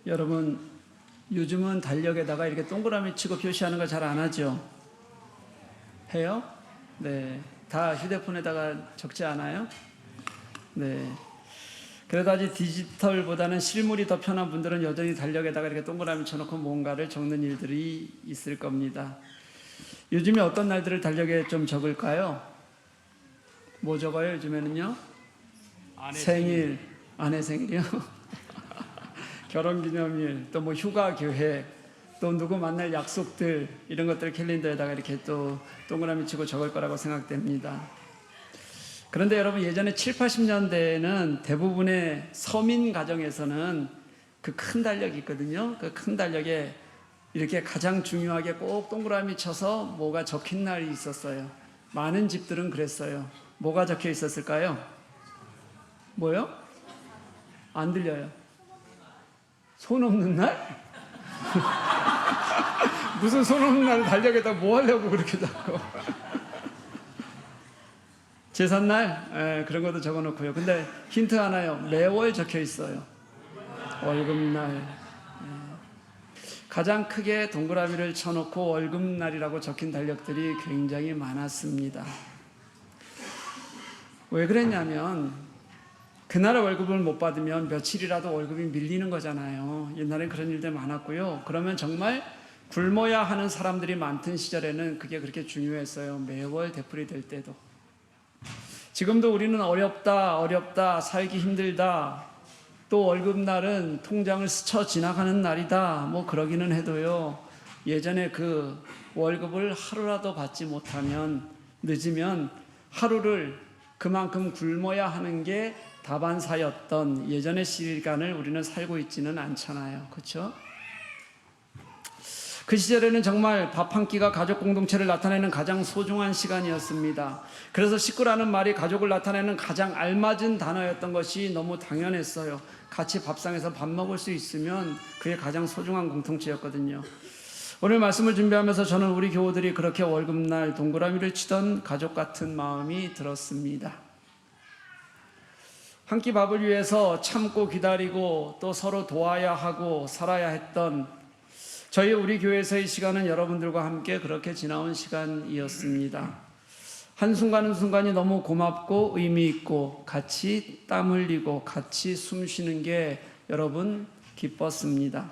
여러분, 요즘은 달력에다가 이렇게 동그라미 치고 표시하는 거 잘 안 하죠? 해요? 네. 다 휴대폰에다가 적지 않아요? 네. 그래도 아직 디지털보다는 실물이 더 편한 분들은 여전히 달력에다가 이렇게 동그라미 쳐놓고 뭔가를 적는 일들이 있을 겁니다. 요즘에 어떤 날들을 달력에 좀 적을까요? 뭐 적어요, 요즘에는요? 생일, 아내 생일이요? 결혼기념일, 또 뭐 휴가 계획, 또 누구 만날 약속들, 이런 것들 캘린더에다가 이렇게 또 동그라미 치고 적을 거라고 생각됩니다. 그런데 여러분, 예전에 7, 80년대에는 대부분의 서민 가정에서는 그 큰 달력이 있거든요. 그 큰 달력에 이렇게 가장 중요하게 꼭 동그라미 쳐서 뭐가 적힌 날이 있었어요. 많은 집들은 그랬어요. 뭐가 적혀 있었을까요? 뭐요? 안 들려요. 손 없는 날? 무슨 손 없는 날 달력에다 뭐 하려고 그렇게 자꾸. 제삿날? 그런 것도 적어 놓고요. 근데 힌트 하나요. 매월 적혀 있어요. 월급날. 가장 크게 동그라미를 쳐놓고 월급날이라고 적힌 달력들이 굉장히 많았습니다. 왜 그랬냐면 그날에 월급을 못 받으면 며칠이라도 월급이 밀리는 거잖아요. 옛날엔 그런 일들 많았고요. 그러면 정말 굶어야 하는 사람들이 많던 시절에는 그게 그렇게 중요했어요. 매월 되풀이 될 때도. 지금도 우리는 어렵다, 살기 힘들다, 또 월급날은 통장을 스쳐 지나가는 날이다, 뭐 그러기는 해도요, 예전에 그 월급을 하루라도 받지 못하면, 늦으면 하루를 그만큼 굶어야 하는 게 다반사였던 예전의 시간을 우리는 살고 있지는 않잖아요. 그렇죠? 그 시절에는 정말 밥 한 끼가 가족 공동체를 나타내는 가장 소중한 시간이었습니다. 그래서 식구라는 말이 가족을 나타내는 가장 알맞은 단어였던 것이 너무 당연했어요. 같이 밥상에서 밥 먹을 수 있으면 그게 가장 소중한 공동체였거든요. 오늘 말씀을 준비하면서 저는 우리 교우들이 그렇게 월급날 동그라미를 치던 가족 같은 마음이 들었습니다. 한 끼 밥을 위해서 참고 기다리고 또 서로 도와야 하고 살아야 했던 우리 교회에서의 시간은 여러분들과 함께 그렇게 지나온 시간이었습니다. 한순간한순간이 너무 고맙고 의미 있고 같이 땀 흘리고 같이 숨 쉬는 게 여러분 기뻤습니다.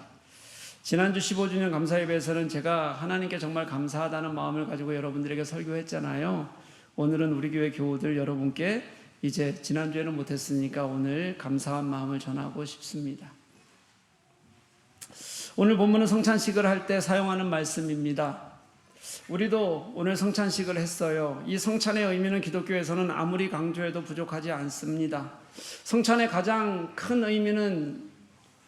지난주 15주년 감사예배에서는 제가 하나님께 정말 감사하다는 마음을 가지고 여러분들에게 설교했잖아요. 오늘은 우리 교회 교우들 여러분께 이제 지난주에는 못했으니까 오늘 감사한 마음을 전하고 싶습니다. 오늘 본문은 성찬식을 할 때 사용하는 말씀입니다. 우리도 오늘 성찬식을 했어요. 이 성찬의 의미는 기독교에서는 아무리 강조해도 부족하지 않습니다. 성찬의 가장 큰 의미는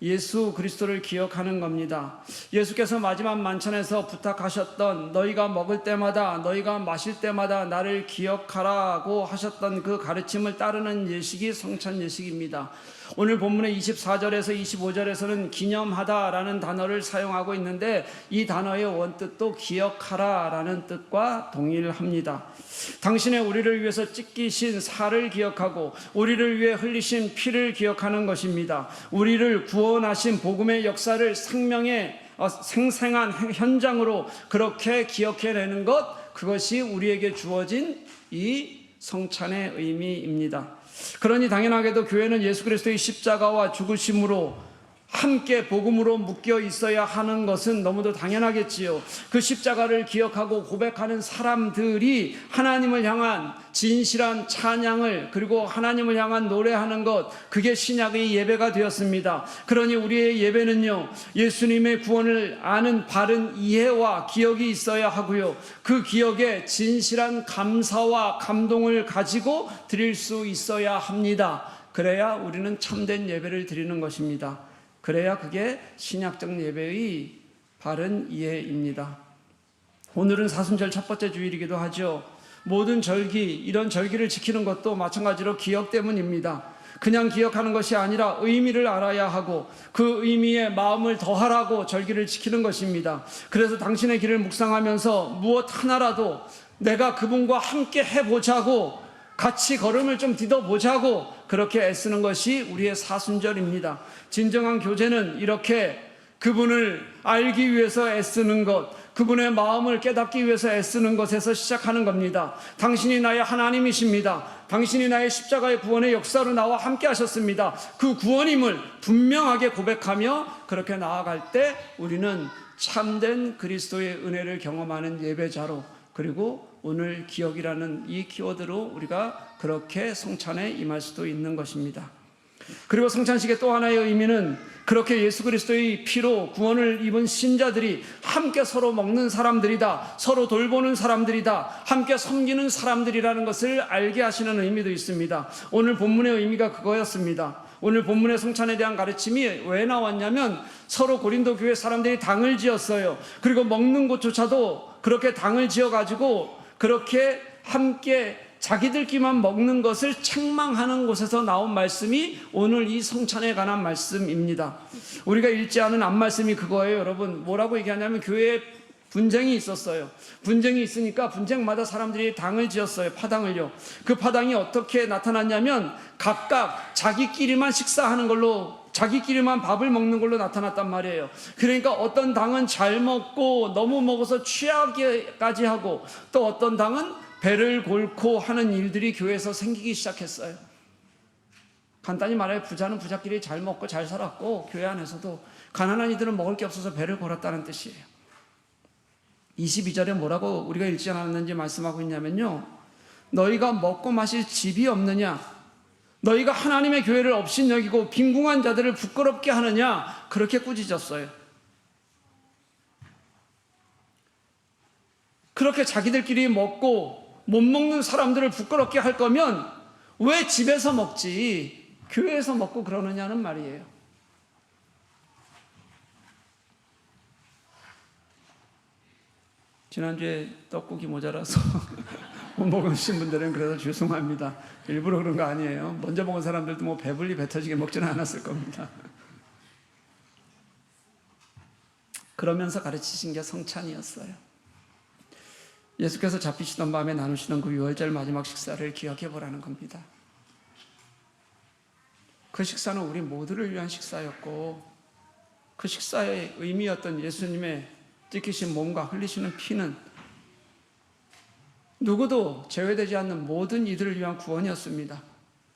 예수 그리스도를 기억하는 겁니다. 예수께서 마지막 만찬에서 부탁하셨던 너희가 먹을 때마다 너희가 마실 때마다 나를 기억하라고 하셨던 그 가르침을 따르는 예식이 성찬 예식입니다. 오늘 본문의 24절에서 25절에서는 기념하다라는 단어를 사용하고 있는데 이 단어의 원뜻도 기억하라라는 뜻과 동일합니다. 당신의 우리를 위해서 찢기신 살을 기억하고 우리를 위해 흘리신 피를 기억하는 것입니다. 우리를 구원하신 복음의 역사를 생명의 생생한 현장으로 그렇게 기억해내는 것, 그것이 우리에게 주어진 이 성찬의 의미입니다. 그러니 당연하게도 교회는 예수 그리스도의 십자가와 죽으심으로 함께 복음으로 묶여 있어야 하는 것은 너무도 당연하겠지요. 그 십자가를 기억하고 고백하는 사람들이 하나님을 향한 진실한 찬양을 그리고 하나님을 향한 노래하는 것, 그게 신약의 예배가 되었습니다. 그러니 우리의 예배는요, 예수님의 구원을 아는 바른 이해와 기억이 있어야 하고요, 그 기억에 진실한 감사와 감동을 가지고 드릴 수 있어야 합니다. 그래야 우리는 참된 예배를 드리는 것입니다. 그래야 그게 신약적 예배의 바른 이해입니다. 오늘은 사순절 첫 번째 주일이기도 하죠. 모든 절기, 이런 절기를 지키는 것도 마찬가지로 기억 때문입니다. 그냥 기억하는 것이 아니라 의미를 알아야 하고 그 의미에 마음을 더하라고 절기를 지키는 것입니다. 그래서 당신의 길을 묵상하면서 무엇 하나라도 내가 그분과 함께 해보자고 같이 걸음을 좀 디뎌보자고 그렇게 애쓰는 것이 우리의 사순절입니다. 진정한 교제는 이렇게 그분을 알기 위해서 애쓰는 것, 그분의 마음을 깨닫기 위해서 애쓰는 것에서 시작하는 겁니다. 당신이 나의 하나님이십니다. 당신이 나의 십자가의 구원의 역사로 나와 함께 하셨습니다. 그 구원임을 분명하게 고백하며 그렇게 나아갈 때 우리는 참된 그리스도의 은혜를 경험하는 예배자로, 그리고 오늘 기억이라는 이 키워드로 우리가 그렇게 성찬에 임할 수도 있는 것입니다. 그리고 성찬식의 또 하나의 의미는 그렇게 예수 그리스도의 피로 구원을 입은 신자들이 함께 서로 먹는 사람들이다, 서로 돌보는 사람들이다, 함께 섬기는 사람들이라는 것을 알게 하시는 의미도 있습니다. 오늘 본문의 의미가 그거였습니다. 오늘 본문의 성찬에 대한 가르침이 왜 나왔냐면 서로 고린도 교회 사람들이 당을 지었어요. 그리고 먹는 곳조차도 그렇게 당을 지어가지고 그렇게 함께 자기들끼리만 먹는 것을 책망하는 곳에서 나온 말씀이 오늘 이 성찬에 관한 말씀입니다. 우리가 읽지 않은 앞말씀이 그거예요. 여러분, 뭐라고 얘기하냐면 교회에 분쟁이 있었어요. 분쟁이 있으니까 분쟁마다 사람들이 당을 지었어요. 파당을요. 그 파당이 어떻게 나타났냐면 각각 자기끼리만 식사하는 걸로, 자기끼리만 밥을 먹는 걸로 나타났단 말이에요. 그러니까 어떤 당은 잘 먹고 너무 먹어서 취하게까지 하고, 또 어떤 당은 배를 골고 하는 일들이 교회에서 생기기 시작했어요. 간단히 말해 부자는 부자끼리 잘 먹고 잘 살았고, 교회 안에서도 가난한 이들은 먹을 게 없어서 배를 골았다는 뜻이에요. 22절에 뭐라고 우리가 읽지 않았는지 말씀하고 있냐면요, 너희가 먹고 마실 집이 없느냐, 너희가 하나님의 교회를 업신여기고 빈궁한 자들을 부끄럽게 하느냐, 그렇게 꾸짖었어요. 그렇게 자기들끼리 먹고 못 먹는 사람들을 부끄럽게 할 거면 왜 집에서 먹지 교회에서 먹고 그러느냐는 말이에요. 지난주에 떡국이 모자라서 못 먹으신 분들은 그래서 죄송합니다. 일부러 그런 거 아니에요. 먼저 먹은 사람들도 뭐 배불리 배 터지게 먹지는 않았을 겁니다. 그러면서 가르치신 게 성찬이었어요. 예수께서 잡히시던 밤에 나누시던 그 유월절 마지막 식사를 기억해 보라는 겁니다. 그 식사는 우리 모두를 위한 식사였고, 그 식사의 의미였던 예수님의 찢기신 몸과 흘리시는 피는 누구도 제외되지 않는 모든 이들을 위한 구원이었습니다.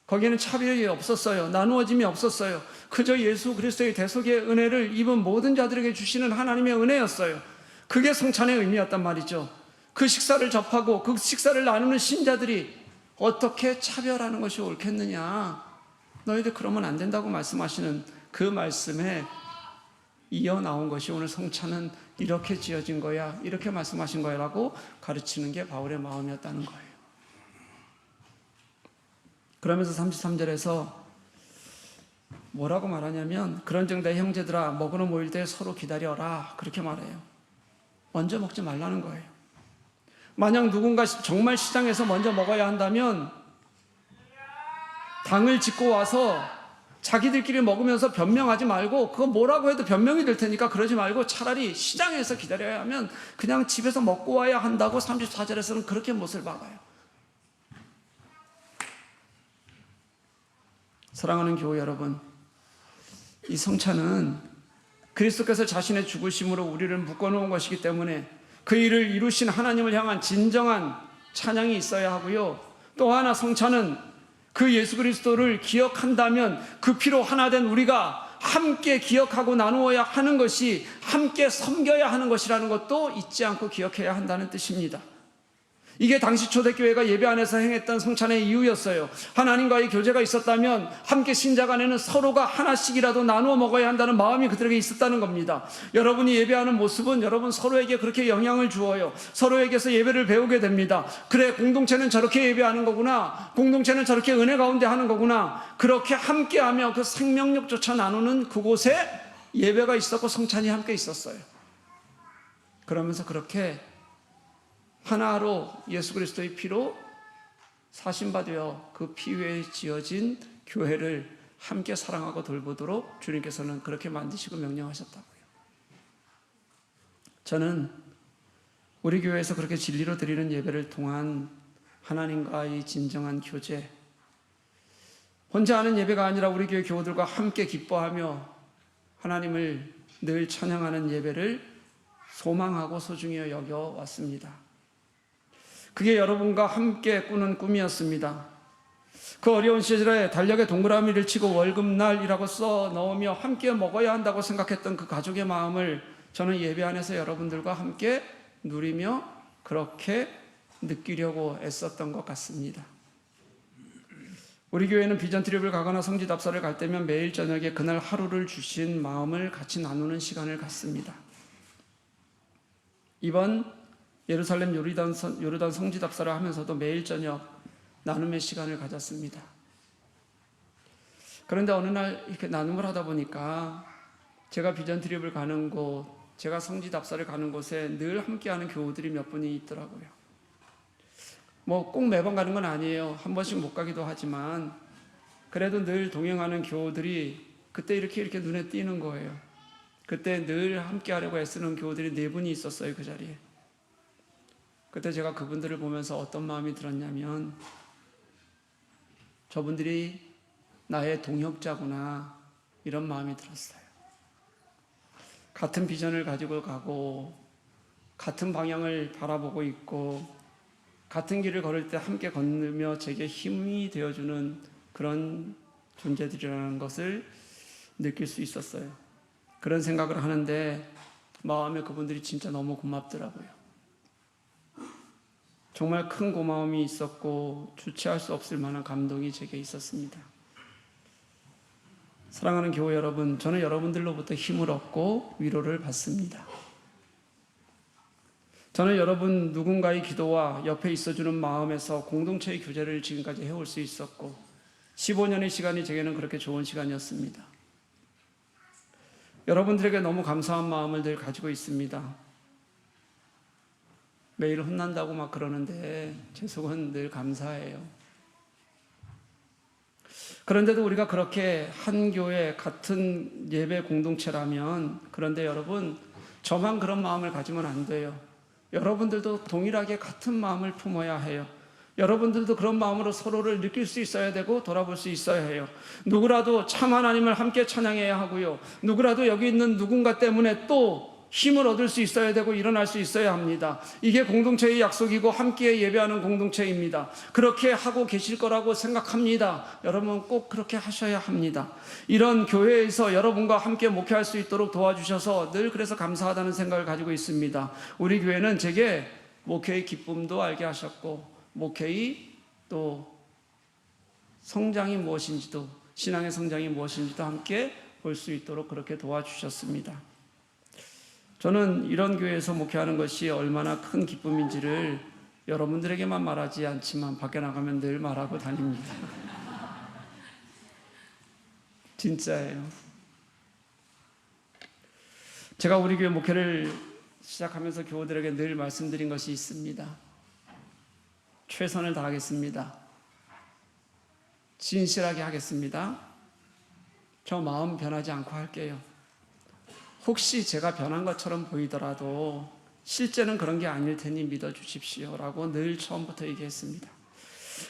거기에는 차별이 없었어요. 나누어짐이 없었어요. 그저 예수 그리스도의 대속의 은혜를 입은 모든 자들에게 주시는 하나님의 은혜였어요. 그게 성찬의 의미였단 말이죠. 그 식사를 접하고 그 식사를 나누는 신자들이 어떻게 차별하는 것이 옳겠느냐, 너희들 그러면 안 된다고 말씀하시는 그 말씀에 이어 나온 것이 오늘 성찬은 이렇게 지어진 거야, 이렇게 말씀하신 거야 라고 가르치는 게 바울의 마음이었다는 거예요. 그러면서 33절에서 뭐라고 말하냐면, 그런즉 내 형제들아 먹으러 모일 때 서로 기다려라, 그렇게 말해요. 먼저 먹지 말라는 거예요. 만약 누군가 정말 시장에서 먼저 먹어야 한다면 당을 짓고 와서 자기들끼리 먹으면서 변명하지 말고, 그거 뭐라고 해도 변명이 될 테니까 그러지 말고 차라리 시장에서 기다려야 하면 그냥 집에서 먹고 와야 한다고 34절에서는 그렇게 못을 박아요. 사랑하는 교회 여러분, 이 성찬은 그리스도께서 자신의 죽으심으로 우리를 묶어놓은 것이기 때문에 그 일을 이루신 하나님을 향한 진정한 찬양이 있어야 하고요. 또 하나 성찬은 그 예수 그리스도를 기억한다면 그 피로 하나 된 우리가 함께 기억하고 나누어야 하는 것이, 함께 섬겨야 하는 것이라는 것도 잊지 않고 기억해야 한다는 뜻입니다. 이게 당시 초대교회가 예배 안에서 행했던 성찬의 이유였어요. 하나님과의 교제가 있었다면 함께 신자 간에는 서로가 하나씩이라도 나누어 먹어야 한다는 마음이 그들에게 있었다는 겁니다. 여러분이 예배하는 모습은 여러분 서로에게 그렇게 영향을 주어요. 서로에게서 예배를 배우게 됩니다. 그래, 공동체는 저렇게 예배하는 거구나, 공동체는 저렇게 은혜 가운데 하는 거구나, 그렇게 함께하며 그 생명력조차 나누는 그곳에 예배가 있었고 성찬이 함께 있었어요. 그러면서 그렇게 하나로 예수 그리스도의 피로 사신바되어 그 피 위에 지어진 교회를 함께 사랑하고 돌보도록 주님께서는 그렇게 만드시고 명령하셨다고요. 저는 우리 교회에서 그렇게 진리로 드리는 예배를 통한 하나님과의 진정한 교제, 혼자 하는 예배가 아니라 우리 교회 교우들과 함께 기뻐하며 하나님을 늘 찬양하는 예배를 소망하고 소중히 여겨왔습니다. 그게 여러분과 함께 꾸는 꿈이었습니다. 그 어려운 시절에 달력에 동그라미를 치고 월급날이라고 써 넣으며 함께 먹어야 한다고 생각했던 그 가족의 마음을 저는 예배 안에서 여러분들과 함께 누리며 그렇게 느끼려고 애썼던 것 같습니다. 우리 교회는 비전 트립을 가거나 성지 답사를 갈 때면 매일 저녁에 그날 하루를 주신 마음을 같이 나누는 시간을 갖습니다. 이번 예루살렘 요르단 성지 답사를 하면서도 매일 저녁 나눔의 시간을 가졌습니다. 그런데 어느 날 이렇게 나눔을 하다 보니까 제가 비전 트립을 가는 곳, 제가 성지 답사를 가는 곳에 늘 함께하는 교우들이 몇 분이 있더라고요. 뭐 꼭 매번 가는 건 아니에요. 한 번씩 못 가기도 하지만 그래도 늘 동행하는 교우들이 그때 이렇게 눈에 띄는 거예요. 그때 늘 함께 하려고 애쓰는 교우들이 4분이 있었어요, 그 자리에. 그때 제가 그분들을 보면서 어떤 마음이 들었냐면 저분들이 나의 동역자구나, 이런 마음이 들었어요. 같은 비전을 가지고 가고 같은 방향을 바라보고 있고 같은 길을 걸을 때 함께 걷으며 제게 힘이 되어주는 그런 존재들이라는 것을 느낄 수 있었어요. 그런 생각을 하는데 마음에 그분들이 진짜 너무 고맙더라고요. 정말 큰 고마움이 있었고 주체할 수 없을 만한 감동이 제게 있었습니다. 사랑하는 교회 여러분, 저는 여러분들로부터 힘을 얻고 위로를 받습니다. 저는 여러분 누군가의 기도와 옆에 있어주는 마음에서 공동체의 교제를 지금까지 해올 수 있었고 15년의 시간이 제게는 그렇게 좋은 시간이었습니다. 여러분들에게 너무 감사한 마음을 늘 가지고 있습니다. 매일 혼난다고 막 그러는데 제 속은 늘 감사해요. 그런데도 우리가 그렇게 한 교회 같은 예배 공동체라면, 그런데 여러분 저만 그런 마음을 가지면 안 돼요. 여러분들도 동일하게 같은 마음을 품어야 해요. 여러분들도 그런 마음으로 서로를 느낄 수 있어야 되고 돌아볼 수 있어야 해요. 누구라도 참 하나님을 함께 찬양해야 하고요. 누구라도 여기 있는 누군가 때문에 또 힘을 얻을 수 있어야 되고 일어날 수 있어야 합니다. 이게 공동체의 약속이고 함께 예배하는 공동체입니다. 그렇게 하고 계실 거라고 생각합니다. 여러분 꼭 그렇게 하셔야 합니다. 이런 교회에서 여러분과 함께 목회할 수 있도록 도와주셔서 늘 그래서 감사하다는 생각을 가지고 있습니다. 우리 교회는 제게 목회의 기쁨도 알게 하셨고 목회의 또 성장이 무엇인지도, 신앙의 성장이 무엇인지도 함께 볼 수 있도록 그렇게 도와주셨습니다. 저는 이런 교회에서 목회하는 것이 얼마나 큰 기쁨인지를 여러분들에게만 말하지 않지만 밖에 나가면 늘 말하고 다닙니다. 진짜예요. 제가 우리 교회 목회를 시작하면서 교우들에게 늘 말씀드린 것이 있습니다. 최선을 다하겠습니다. 진실하게 하겠습니다. 저 마음 변하지 않고 할게요. 혹시 제가 변한 것처럼 보이더라도 실제는 그런 게 아닐 테니 믿어주십시오 라고 늘 처음부터 얘기했습니다.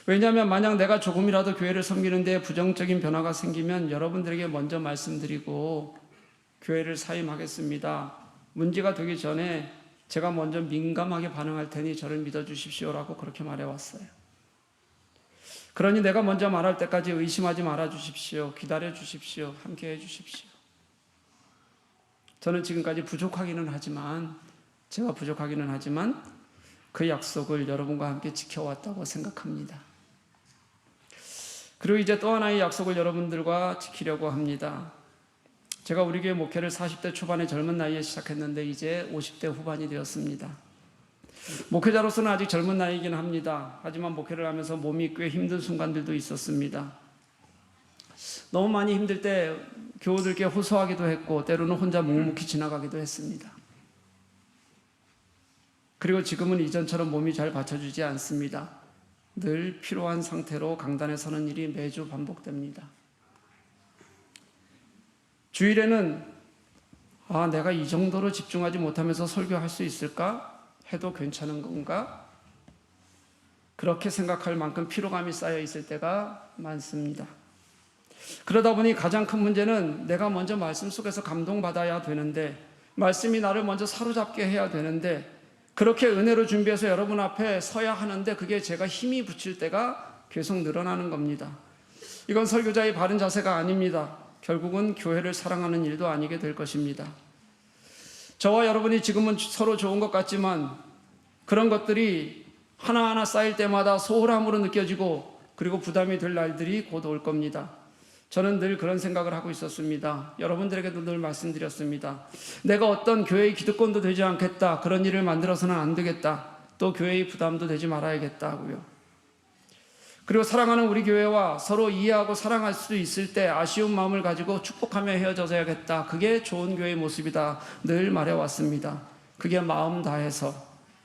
왜냐하면 만약 내가 조금이라도 교회를 섬기는 데 부정적인 변화가 생기면 여러분들에게 먼저 말씀드리고 교회를 사임하겠습니다. 문제가 되기 전에 제가 먼저 민감하게 반응할 테니 저를 믿어주십시오 라고 그렇게 말해왔어요. 그러니 내가 먼저 말할 때까지 의심하지 말아주십시오. 기다려주십시오. 함께 해주십시오. 저는 지금까지 제가 부족하기는 하지만 그 약속을 여러분과 함께 지켜왔다고 생각합니다. 그리고 이제 또 하나의 약속을 여러분들과 지키려고 합니다. 제가 우리 교회 목회를 40대 초반의 젊은 나이에 시작했는데 이제 50대 후반이 되었습니다. 목회자로서는 아직 젊은 나이이긴 합니다. 하지만 목회를 하면서 몸이 꽤 힘든 순간들도 있었습니다. 너무 많이 힘들 때 교우들께 호소하기도 했고 때로는 혼자 묵묵히 지나가기도 했습니다. 그리고 지금은 이전처럼 몸이 잘 받쳐주지 않습니다. 늘 피로한 상태로 강단에 서는 일이 매주 반복됩니다. 주일에는 내가 이 정도로 집중하지 못하면서 설교할 수 있을까? 해도 괜찮은 건가? 그렇게 생각할 만큼 피로감이 쌓여 있을 때가 많습니다. 그러다 보니 가장 큰 문제는 내가 먼저 말씀 속에서 감동받아야 되는데, 말씀이 나를 먼저 사로잡게 해야 되는데, 그렇게 은혜로 준비해서 여러분 앞에 서야 하는데 그게 제가 힘이 붙일 때가 계속 늘어나는 겁니다. 이건 설교자의 바른 자세가 아닙니다. 결국은 교회를 사랑하는 일도 아니게 될 것입니다. 저와 여러분이 지금은 서로 좋은 것 같지만 그런 것들이 하나하나 쌓일 때마다 소홀함으로 느껴지고 그리고 부담이 될 날들이 곧 올 겁니다. 저는 늘 그런 생각을 하고 있었습니다. 여러분들에게도 늘 말씀드렸습니다. 내가 어떤 교회의 기득권도 되지 않겠다. 그런 일을 만들어서는 안 되겠다. 또 교회의 부담도 되지 말아야겠다고요. 그리고 사랑하는 우리 교회와 서로 이해하고 사랑할 수 있을 때 아쉬운 마음을 가지고 축복하며 헤어져야겠다. 그게 좋은 교회의 모습이다. 늘 말해왔습니다. 그게 마음 다해서,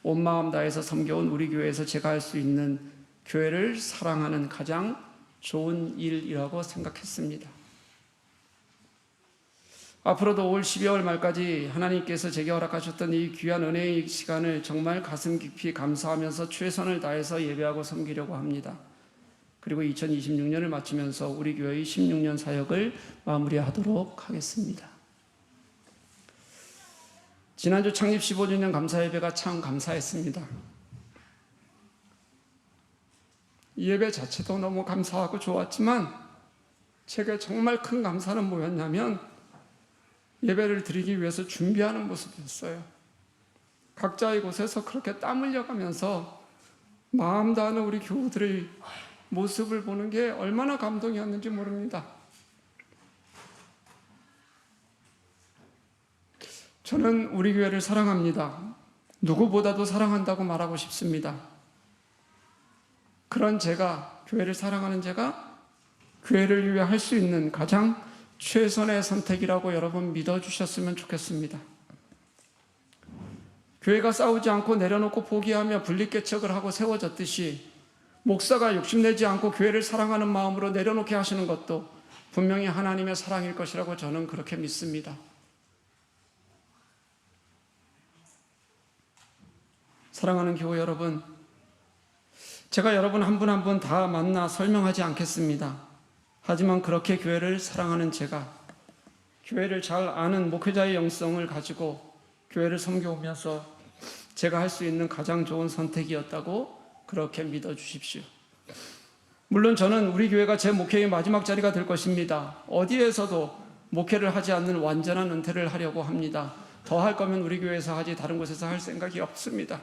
온 마음 다해서 섬겨온 우리 교회에서 제가 할 수 있는 교회를 사랑하는 가장 좋은 일이라고 생각했습니다. 앞으로도 올 12월 말까지 하나님께서 제게 허락하셨던 이 귀한 은혜의 시간을 정말 가슴 깊이 감사하면서 최선을 다해서 예배하고 섬기려고 합니다. 그리고 2026년을 마치면서 우리 교회의 16년 사역을 마무리하도록 하겠습니다. 지난주 창립 15주년 감사 예배가 참 감사했습니다. 이 예배 자체도 너무 감사하고 좋았지만 제게 정말 큰 감사는 뭐였냐면 예배를 드리기 위해서 준비하는 모습이었어요. 각자의 곳에서 그렇게 땀 흘려가면서 마음 다하는 우리 교우들의 모습을 보는 게 얼마나 감동이었는지 모릅니다. 저는 우리 교회를 사랑합니다. 누구보다도 사랑한다고 말하고 싶습니다. 그런 제가, 교회를 사랑하는 제가 교회를 위해 할 수 있는 가장 최선의 선택이라고 여러분 믿어주셨으면 좋겠습니다. 교회가 싸우지 않고 내려놓고 포기하며 분리개척을 하고 세워졌듯이 목사가 욕심내지 않고 교회를 사랑하는 마음으로 내려놓게 하시는 것도 분명히 하나님의 사랑일 것이라고 저는 그렇게 믿습니다. 사랑하는 교회 여러분, 제가 여러분 한 분 한 분 다 만나 설명하지 않겠습니다. 하지만 그렇게 교회를 사랑하는 제가 교회를 잘 아는 목회자의 영성을 가지고 교회를 섬겨오면서 제가 할 수 있는 가장 좋은 선택이었다고 그렇게 믿어주십시오. 물론 저는 우리 교회가 제 목회의 마지막 자리가 될 것입니다. 어디에서도 목회를 하지 않는 완전한 은퇴를 하려고 합니다. 더 할 거면 우리 교회에서 하지 다른 곳에서 할 생각이 없습니다.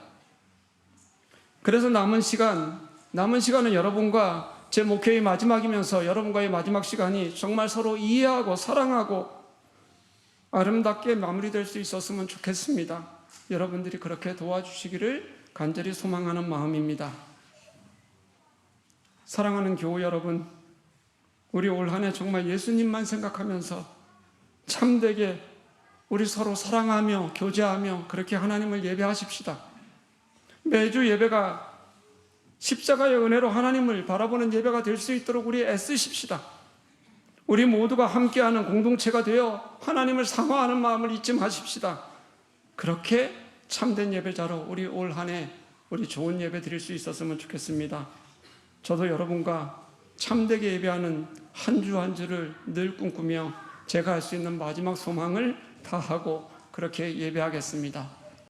그래서 남은 시간은 여러분과 제 목회의 마지막이면서 여러분과의 마지막 시간이 정말 서로 이해하고 사랑하고 아름답게 마무리될 수 있었으면 좋겠습니다. 여러분들이 그렇게 도와주시기를 간절히 소망하는 마음입니다. 사랑하는 교우 여러분, 우리 올 한 해 정말 예수님만 생각하면서 참되게 우리 서로 사랑하며 교제하며 그렇게 하나님을 예배하십시다. 매주 예배가 십자가의 은혜로 하나님을 바라보는 예배가 될 수 있도록 우리 애쓰십시다. 우리 모두가 함께하는 공동체가 되어 하나님을 사모하는 마음을 잊지 마십시다. 그렇게 참된 예배자로 우리 올 한 해 우리 좋은 예배 드릴 수 있었으면 좋겠습니다. 저도 여러분과 참되게 예배하는 한 주 한 주를 늘 꿈꾸며 제가 할 수 있는 마지막 소망을 다하고 그렇게 예배하겠습니다.